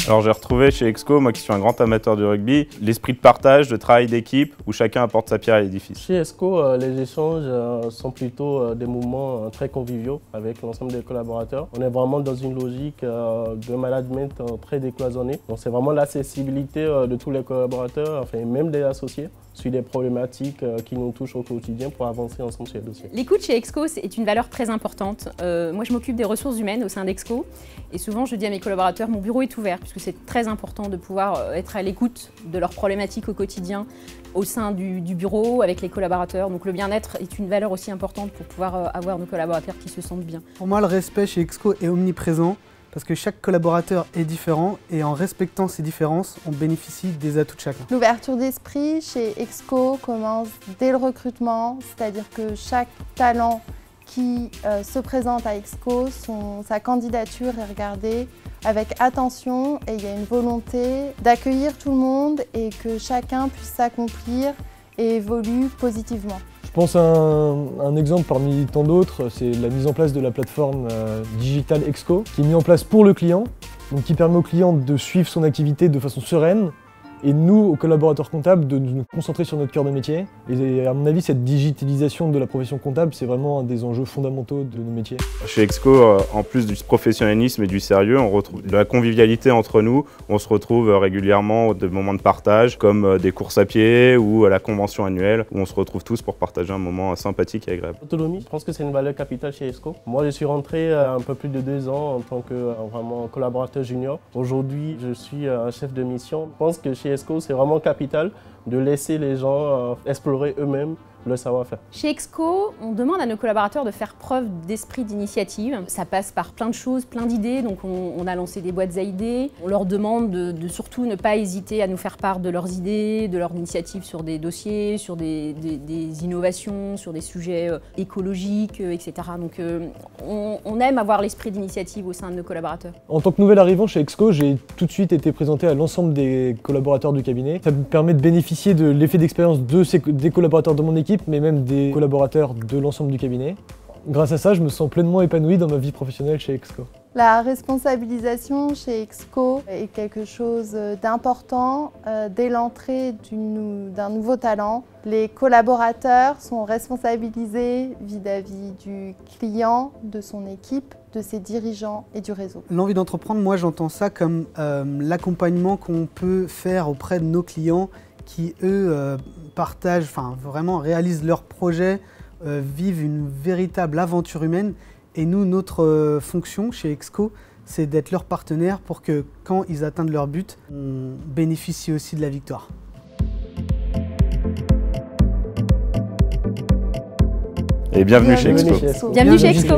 Alors j'ai retrouvé chez Exco, moi qui suis un grand amateur du rugby, l'esprit de partage, de travail d'équipe, où chacun apporte sa pierre à l'édifice. Chez Exco, les échanges sont plutôt des moments très conviviaux avec l'ensemble des collaborateurs. On est vraiment dans une logique de management très décloisonnée. Donc c'est vraiment l'accessibilité de tous les collaborateurs, enfin même des associés, sur des problématiques qui nous touchent au quotidien pour avancer ensemble sur les dossiers. L'écoute chez Exco est une valeur très importante. Moi je m'occupe des ressources humaines au sein d'Exco et souvent je dis à mes collaborateurs, mon bureau est ouvert puisque c'est très important de pouvoir être à l'écoute de leurs problématiques au quotidien au sein du bureau avec les collaborateurs. Donc le bien-être est une valeur aussi importante pour pouvoir avoir nos collaborateurs qui se sentent bien. Pour moi le respect chez Exco est omniprésent. Parce que chaque collaborateur est différent et en respectant ces différences, on bénéficie des atouts de chacun. L'ouverture d'esprit chez Exco commence dès le recrutement, c'est-à-dire que chaque talent qui se présente à Exco, sa candidature est regardée avec attention et il y a une volonté d'accueillir tout le monde et que chacun puisse s'accomplir et évolue positivement. Je pense à un exemple parmi tant d'autres, c'est la mise en place de la plateforme Digital Exco, qui est mise en place pour le client, donc qui permet au client de suivre son activité de façon sereine, et nous, aux collaborateurs comptables, de nous concentrer sur notre cœur de métier. Et à mon avis, cette digitalisation de la profession comptable, c'est vraiment un des enjeux fondamentaux de nos métiers. Chez Exco, en plus du professionnalisme et du sérieux, on retrouve de la convivialité entre nous. On se retrouve régulièrement à des moments de partage, comme des courses à pied ou à la convention annuelle, où on se retrouve tous pour partager un moment sympathique et agréable. L'autonomie, je pense que c'est une valeur capitale chez Exco. Moi, je suis rentré un peu plus de 2 ans en tant que vraiment collaborateur junior. Aujourd'hui, je suis un chef de mission. Je pense que chez Exco, c'est vraiment capital de laisser les gens explorer eux-mêmes le savoir-faire. Chez Exco, on demande à nos collaborateurs de faire preuve d'esprit d'initiative. Ça passe par plein de choses, plein d'idées. Donc on a lancé des boîtes à idées. On leur demande de surtout ne pas hésiter à nous faire part de leurs idées, de leurs initiatives sur des dossiers, sur des innovations, sur des sujets écologiques, etc. Donc on aime avoir l'esprit d'initiative au sein de nos collaborateurs. En tant que nouvel arrivant chez Exco, j'ai tout de suite été présenté à l'ensemble des collaborateurs du cabinet. Ça me permet de bénéficier de l'effet d'expérience des collaborateurs de mon équipe, mais même des collaborateurs de l'ensemble du cabinet. Grâce à ça, je me sens pleinement épanoui dans ma vie professionnelle chez Exco. La responsabilisation chez Exco est quelque chose d'important. Dès l'entrée d'un nouveau talent, les collaborateurs sont responsabilisés vis-à-vis du client, de son équipe, de ses dirigeants et du réseau. L'envie d'entreprendre, moi j'entends ça comme l'accompagnement qu'on peut faire auprès de nos clients qui, eux, partagent, enfin vraiment réalisent leurs projets, vivent une véritable aventure humaine. Et nous, notre fonction chez Exco, c'est d'être leur partenaire pour que quand ils atteignent leur but, on bénéficie aussi de la victoire. Et bienvenue chez Exco. Bienvenue chez Exco.